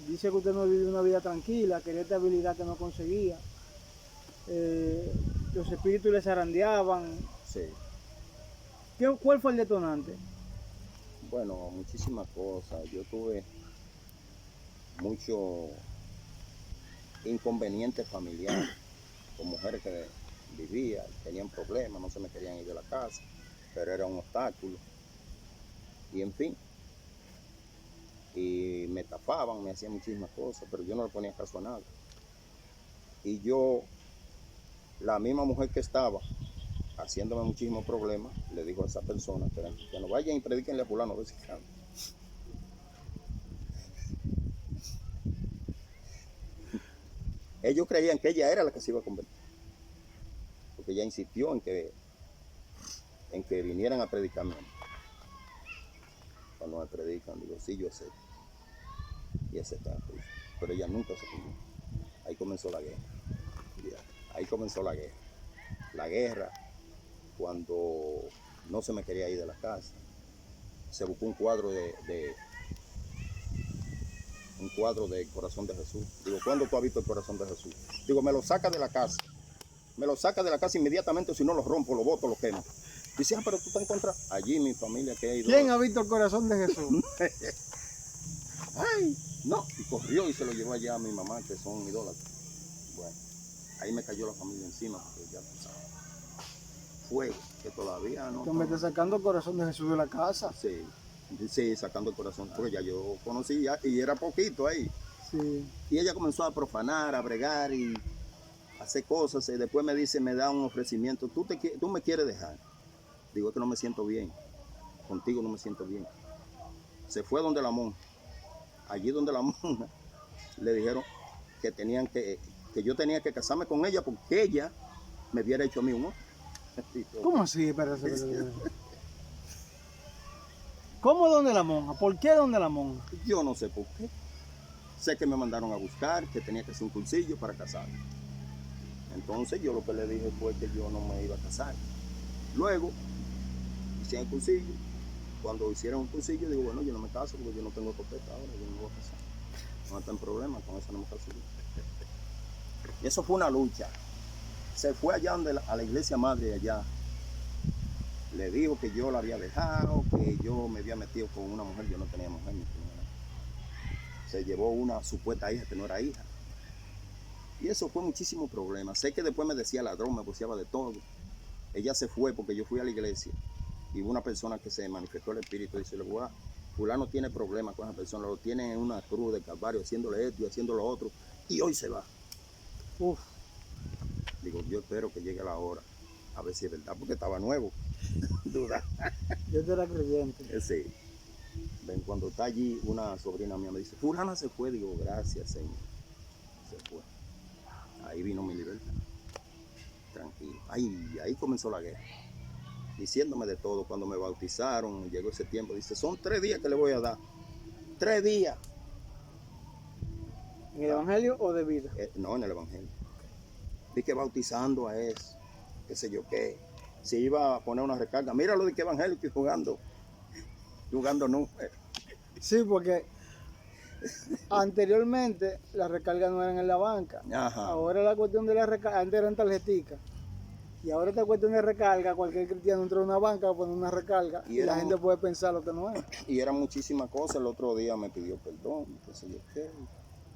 Dice que usted no vivió una vida tranquila, quería estabilidad que no conseguía. Los espíritus le zarandeaban. Sí, ¿Cuál fue el detonante? bueno, muchísimas cosas. Yo tuve muchos inconvenientes familiares con mujeres que vivían, tenían problemas, no se me querían ir de la casa, pero era un obstáculo. Y en fin, y me tapaban, me hacían muchísimas cosas, pero yo no le ponía caso a nada. Y yo, la misma mujer que estaba haciéndome muchísimos problemas, le dijo a esa persona que no vayan y prediquenle a fulano, a ver si cambia. Ellos creían que ella era la que se iba a convertir, porque ella insistió en que vinieran a predicarme. Cuando me predican, digo, sí, yo acepto. Y aceptaron. Pero ella nunca se pidió. Ahí comenzó la guerra. Ahí comenzó la guerra. La guerra, cuando no se me quería ir de la casa, se buscó un cuadro del corazón de Jesús. Digo, ¿cuándo tú has visto el corazón de Jesús? Digo, me lo saca de la casa. Me lo saca de la casa inmediatamente, o si no lo rompo, lo boto, lo quemo. Dice, pero tú estás en contra. Allí mi familia que ha ido. ¿Quién ha visto el corazón de Jesús? Ay, no. Y corrió y se lo llevó allá a mi mamá, que son idólatras. Bueno, ahí me cayó la familia encima, porque ya tú sabes. Fuego, que todavía no. Que me está sacando el corazón de Jesús de la casa. Sí, sí, sacando el corazón, porque ya yo conocí ya, y era poquito ahí. Sí. Y ella comenzó a profanar, a bregar y hacer cosas. Y después me dice, me da un ofrecimiento, tú me quieres dejar. Digo, es que no me siento bien, contigo no me siento bien. Se fue donde la monja. Allí donde la monja le dijeron que yo tenía que casarme con ella porque ella me hubiera hecho a mí un hombre. ¿Cómo así? Espérate. ¿Cómo donde la monja? ¿Por qué donde la monja? Yo no sé por qué. Sé que me mandaron a buscar, que tenía que hacer un cursillo para casarme. Entonces yo lo que le dije fue que yo no me iba a casar. Luego hicieron el cursillo. Cuando hicieron un cursillo, digo, bueno, yo no me caso porque yo no tengo copeta ahora, yo no me voy a casar. No está en problema, con eso no me caso yo. Y eso fue una lucha. Se fue allá a la iglesia madre allá. Le dijo que yo la había dejado, que yo me había metido con una mujer, yo no tenía mujer ni tenía nada. Se llevó una supuesta hija que no era hija. Y eso fue muchísimo problema. Sé que después me decía ladrón, me poseaba de todo. Ella se fue porque yo fui a la iglesia y hubo una persona que se manifestó el espíritu y dice, fulano tiene problemas con esa persona, lo tiene en una cruz de Calvario, haciéndole esto y haciendo lo otro, y hoy se va. Uf. Digo, yo espero que llegue la hora, a ver si es verdad, porque estaba nuevo. Duda. Yo te era creyente. Sí. Ven, cuando está allí, una sobrina mía me dice, fulana se fue. Digo, gracias, Señor. Se fue. Ahí vino mi libertad. Tranquilo. Ahí comenzó la guerra. Diciéndome de todo. Cuando me bautizaron, llegó ese tiempo. Dice, son 3 días que le voy a dar. 3 días. ¿En el Evangelio o de vida? No, en el Evangelio. Vi que bautizando a eso, qué sé yo qué. Se iba a poner una recarga. Míralo de qué Evangelio estoy jugando. Jugando números. Sí, porque anteriormente las recargas no eran en la banca. Ajá. Ahora la cuestión de la recarga, antes eran tarjeticas. Y ahora esta cuestión de recarga, cualquier cristiano entra a una banca, pone una recarga y la gente puede pensar lo que no es. Y eran muchísimas cosas. El otro día me pidió perdón, qué sé yo qué,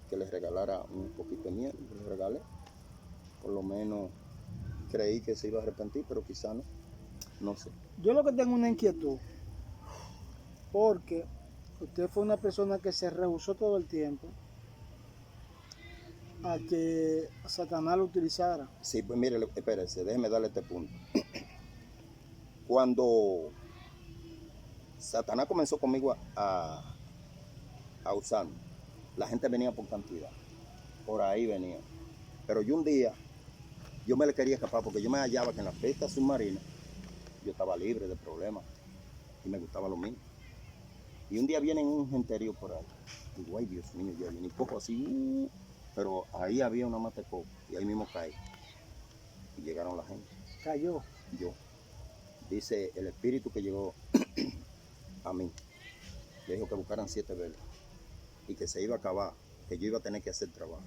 que les regalara un poquito de miel, le regalé. Por lo menos creí que se iba a arrepentir, pero quizá no. No sé. Yo lo que tengo una inquietud, porque usted fue una persona que se rehusó todo el tiempo a que Satanás lo utilizara. Sí, pues mire, espérese, déjeme darle este punto. Cuando Satanás comenzó conmigo a usarme, la gente venía por cantidad, por ahí venía. Pero yo un día, yo me le quería escapar porque yo me hallaba que en la fiesta submarina yo estaba libre de problemas y me gustaba lo mío. Y un día vienen un genterío por ahí. Digo, ay Dios mío, ya viene. Y cojo así, pero ahí había una mata de coco y ahí mismo caí. Y llegaron la gente. Cayó. Yo. Dice el espíritu que llegó a mí. Le dijo que buscaran 7 velas y que se iba a acabar, que yo iba a tener que hacer trabajo.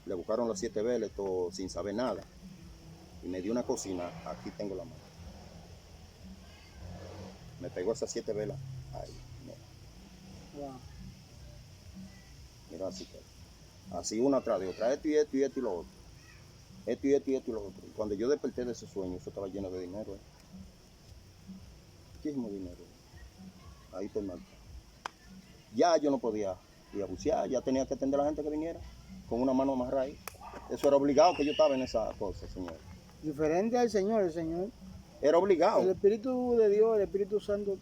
Le buscaron las 7 velas, todo sin saber nada. Y me dio una cocina, aquí tengo la mano. Me pegó esas 7 velas. Ahí, mira. Wow. Mira así que. Así una tras de otra, esto y esto y esto y lo otro. Esto y esto y esto y lo otro. Y cuando yo desperté de ese sueño, eso estaba lleno de dinero. Muchísimo dinero. Ahí estoy mal. Ya yo no podía ir a bucear, ya tenía que atender a la gente que viniera con una mano amarrada ahí. Eso era obligado que yo estaba en esa cosa, señor. Diferente al Señor, el Señor. Era obligado. El Espíritu de Dios, el Espíritu Santo,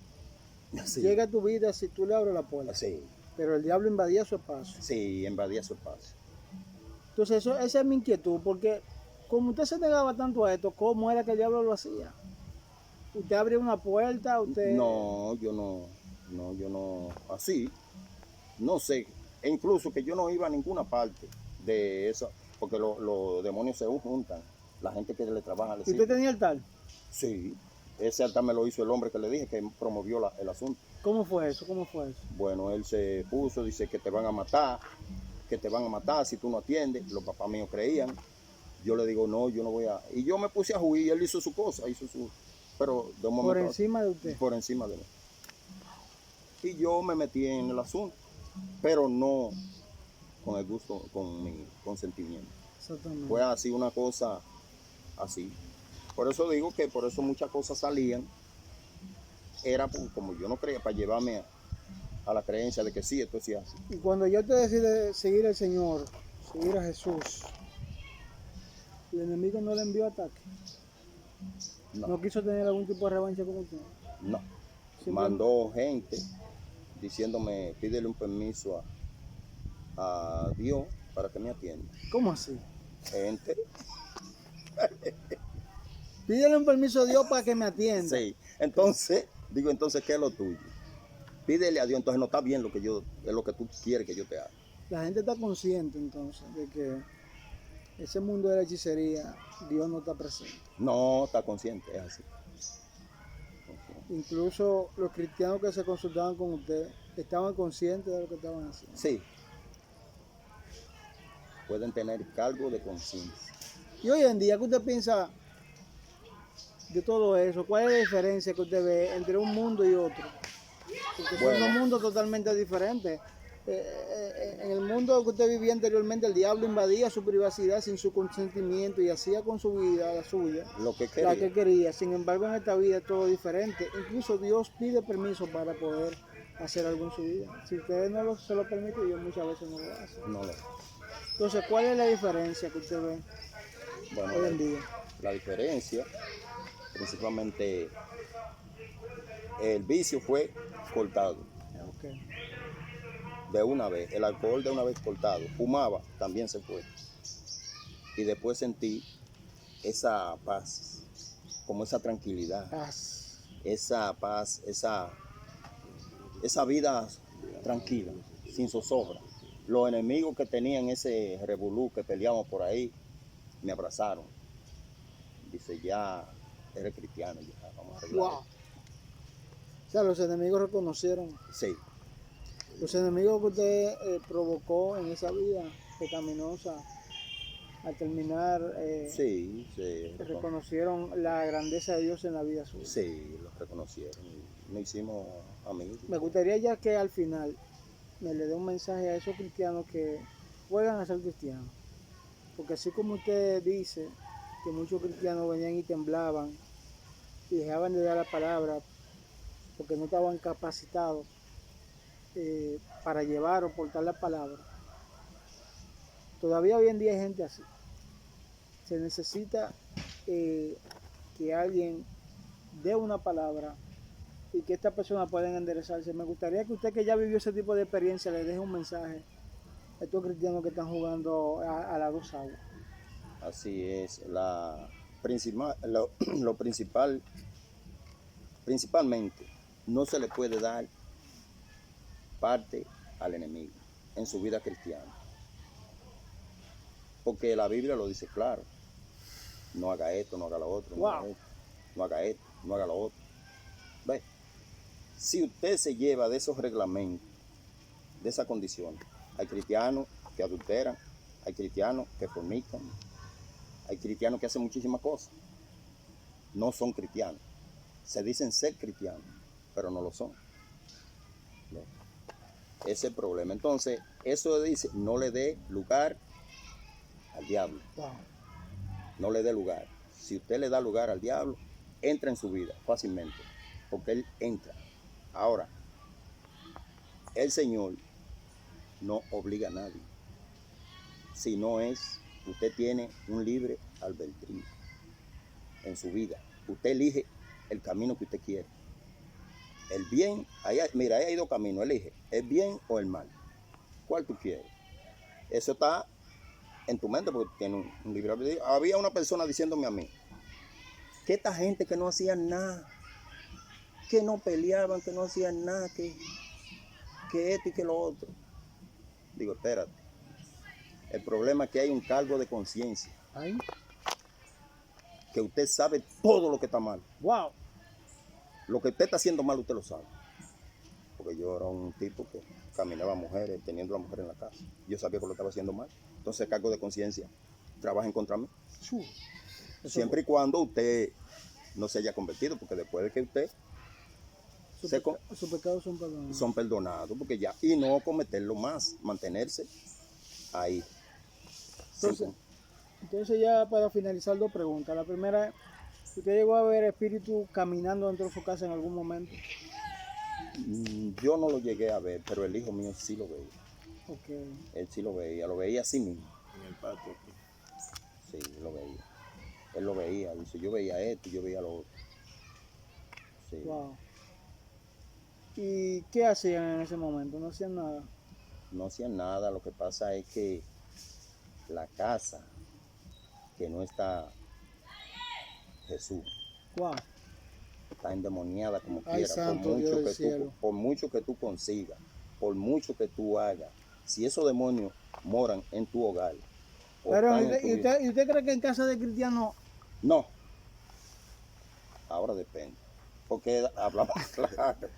Sí. llega a tu vida si tú le abres la puerta. Sí, Pero el diablo invadía su espacio. sí, invadía su espacio. Entonces, esa es mi inquietud, porque como usted se negaba tanto a esto, ¿cómo era que el diablo lo hacía? ¿Usted abría una puerta? ¿Usted...? No, yo no, así, no sé. E incluso que yo no iba a ninguna parte de eso, porque los demonios se juntan. La gente que le trabaja. ¿Y usted tenía altar? Sí, ese altar me lo hizo el hombre que le dije que promovió el asunto. ¿Cómo fue eso? ¿Cómo fue eso? Bueno, él se puso, dice que te van a matar si tú no atiendes. Los papás míos creían. Yo le digo, no, yo no voy a... Y yo me puse a jugar y él hizo su cosa, pero de un momento... Por encima de usted. Por encima de mí. Y yo me metí en el asunto, pero no con el gusto, con mi consentimiento. Exactamente. Fue así una cosa así. Por eso digo que por eso muchas cosas salían. Era como yo no creía, para llevarme a la creencia de que sí, esto sí es así. Y cuando yo te decidí seguir al Señor, seguir a Jesús, el enemigo no le envió ataque. No quiso tener algún tipo de revancha con usted. No. Simplemente... Mandó gente diciéndome, pídele un permiso a Dios para que me atienda. ¿Cómo así? Gente. Pídele un permiso a Dios para que me atienda. Sí. Entonces, ¿qué es lo tuyo? Pídele a Dios, entonces no está bien es lo que tú quieres que yo te haga. La gente está consciente entonces de que ese mundo de la hechicería, Dios no está presente. No, está consciente, es así. Incluso los cristianos que se consultaban con usted estaban conscientes de lo que estaban haciendo. Sí. Pueden tener cargo de conciencia. Y hoy en día, ¿qué usted piensa de todo eso? ¿Cuál es la diferencia que usted ve entre un mundo y otro? Porque son dos mundos totalmente diferentes. En el mundo que usted vivía anteriormente, el diablo invadía su privacidad sin su consentimiento y hacía con su vida la suya, lo que quería. La que quería. Sin embargo, en esta vida es todo diferente. Incluso Dios pide permiso para poder hacer algo en su vida. Si usted no se lo permite, Dios muchas veces no lo hace. No lo. Entonces, ¿cuál es la diferencia que usted ve hoy en día? La diferencia, principalmente, el vicio fue cortado. Okay. De una vez, el alcohol de una vez cortado. Fumaba, también se fue. Y después sentí esa paz, como esa tranquilidad. Paz. Esa paz, esa vida tranquila, sin zozobra. Los enemigos que tenían ese revolú que peleamos por ahí, me abrazaron. Dice, ya eres cristiano, ya vamos a arreglar. Wow. O sea, los enemigos reconocieron. Sí. Los enemigos que usted provocó en esa vida pecaminosa, al terminar, sí, reconocieron la grandeza de Dios en la vida suya. Sí, lo reconocieron y nos hicimos amigos. Me gustaría ya que al final me le dé un mensaje a esos cristianos que juegan a ser cristianos. Porque así como usted dice que muchos cristianos venían y temblaban y dejaban de dar la palabra porque no estaban capacitados para llevar o portar la palabra. Todavía hoy en día hay gente así. Se necesita que alguien dé una palabra y que estas personas puedan enderezarse. Me gustaría que usted, que ya vivió ese tipo de experiencia, le deje un mensaje a estos cristianos que están jugando a las dos aguas. Así es, principalmente, no se le puede dar parte al enemigo en su vida cristiana. Porque la Biblia lo dice claro. No haga esto, no haga lo otro, no haga esto, no haga esto, no haga lo otro. ¿Ve? Si usted se lleva de esos reglamentos, de esas condiciones, hay cristianos que adulteran, hay cristianos que fornican, hay cristianos que hacen muchísimas cosas. No son cristianos. Se dicen ser cristianos, pero no lo son. ¿Ve? Ese es el problema. Entonces, eso dice, no le dé lugar al diablo. No le dé lugar. Si usted le da lugar al diablo, entra en su vida fácilmente, porque él entra. Ahora, el Señor no obliga a nadie. Si no es, usted tiene un libre albedrío en su vida. Usted elige el camino que usted quiere. El bien, mira, ahí hay dos caminos, elige el bien o el mal. ¿Cuál tú quieres? Eso está en tu mente porque tiene un libre albedrío. Había una persona diciéndome a mí que esta gente que no hacían nada, que no peleaban, que no hacían nada, que esto y que lo otro. Digo, espérate. El problema es que hay un cargo de conciencia. Que usted sabe todo lo que está mal. Wow. Lo que usted está haciendo mal, usted lo sabe. Porque yo era un tipo que caminaba a mujeres, teniendo a la mujer en la casa. Yo sabía que lo estaba haciendo mal. Entonces el cargo de conciencia trabaja en contra mí. Siempre y cuando usted no se haya convertido, porque después de que usted sus pecados son perdonados. Son perdonados, porque ya, y no cometerlo más, mantenerse ahí. Entonces ya para finalizar, dos preguntas. La primera, ¿usted llegó a ver espíritu caminando dentro de su casa en algún momento? Yo no lo llegué a ver, pero el hijo mío sí lo veía. Okay. Él sí lo veía así mismo. En el patio. Sí, lo veía. Él lo veía, dice, yo veía esto, yo veía lo otro. Sí. Wow. ¿Y qué hacían en ese momento? ¿No hacían nada? No hacían nada, lo que pasa es que la casa que no está Jesús, wow, está endemoniada como ay, quiera, santo Dios del cielo. por mucho que tú consigas, por mucho que tú hagas, si esos demonios moran en tu hogar. Pero, ¿y usted cree que en casa de cristianos? No. Ahora depende. Porque hablamos claro.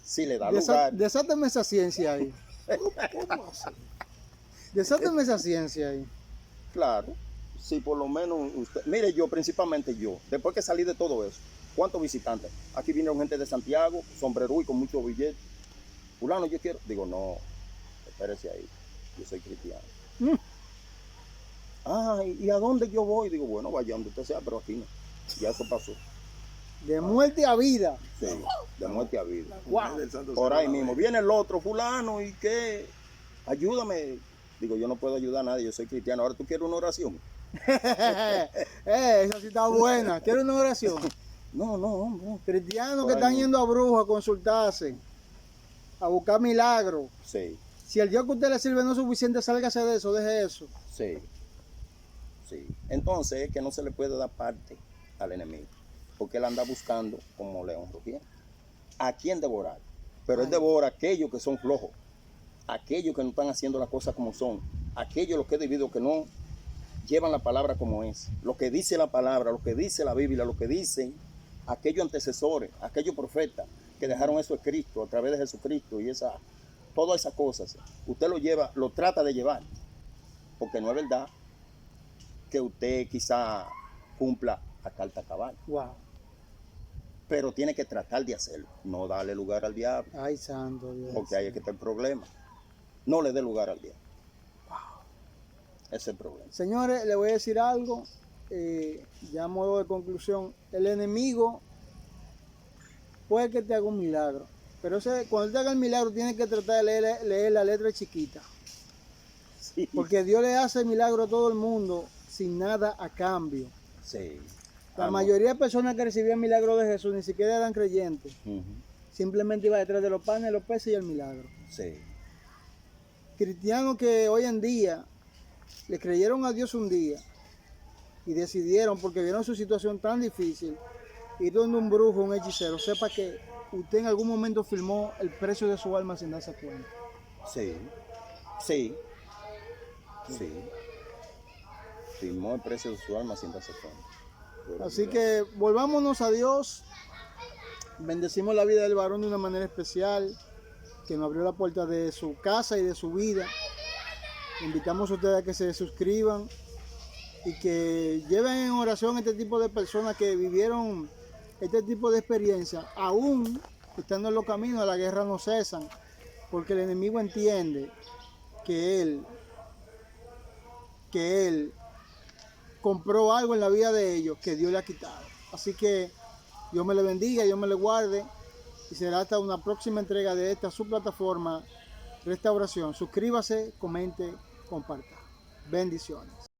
Si le da lugar. Desáteme esa ciencia ahí. ¿Cómo así? Desáteme esa ciencia ahí. Claro. Si por lo menos usted. Mire, yo, principalmente yo, después que salí de todo eso, ¿cuántos visitantes? Aquí vinieron gente de Santiago, sombrero y con muchos billetes. Fulano, yo quiero. Digo, no, espérese ahí. Yo soy cristiano. ¿Y a dónde yo voy? Digo, bueno, vaya donde usted sea, pero aquí no. Ya eso pasó. De muerte a vida. Sí, de muerte a vida. Wow. Por ahí mismo. Viene el otro, fulano, ¿y qué? Ayúdame. Digo, yo no puedo ayudar a nadie, yo soy cristiano. Ahora, ¿tú quieres una oración? Esa sí está buena. ¿Quieres una oración? No. Cristianos que están yendo a brujos a consultarse, a buscar milagros. Sí. Si el Dios que usted le sirve no es suficiente, sálgase de eso, deje eso. Sí. Entonces, es que no se le puede dar parte al enemigo. Porque él anda buscando como león rugiente. ¿A quién devorar? Pero él devora a aquellos que son flojos, aquellos que no están haciendo las cosas como son, aquellos los que he debido que no llevan la palabra como es, lo que dice la palabra, lo que dice la Biblia, lo que dicen aquellos antecesores, aquellos profetas que dejaron eso escrito a través de Jesucristo y todas esas cosas. Usted lo trata de llevar, porque no es verdad que usted quizá cumpla a carta cabal. Wow. Pero tiene que tratar de hacerlo, no darle lugar al diablo. Ay, santo Dios. Porque ahí es que está el problema. No le dé lugar al diablo. Wow. Ese es el problema. Señores, le voy a decir algo, ya a modo de conclusión. El enemigo puede que te haga un milagro, pero cuando él te haga el milagro tienes que tratar de leer la letra chiquita. Sí. Porque Dios le hace el milagro a todo el mundo sin nada a cambio. Sí. La mayoría de personas que recibían milagros de Jesús ni siquiera eran creyentes. Simplemente iba detrás de los panes, los peces y el milagro. Sí. Cristianos que hoy en día le creyeron a Dios un día y decidieron, porque vieron su situación tan difícil, ir donde un brujo, un hechicero, sepa que usted en algún momento firmó el precio de su alma sin darse cuenta. Sí, sí, sí. Firmó el precio de su alma sin darse cuenta. Así que volvámonos a Dios. Bendecimos la vida del varón de una manera especial, que nos abrió la puerta de su casa y de su vida. Invitamos a ustedes a que se suscriban y que lleven en oración a este tipo de personas que vivieron este tipo de experiencia. Aún estando en los caminos, la guerra no cesan, porque el enemigo entiende que él compró algo en la vida de ellos que Dios le ha quitado. Así que Dios me le bendiga, Dios me le guarde, y será hasta una próxima entrega de esta su plataforma Restauración. Suscríbase, comente, comparta. Bendiciones.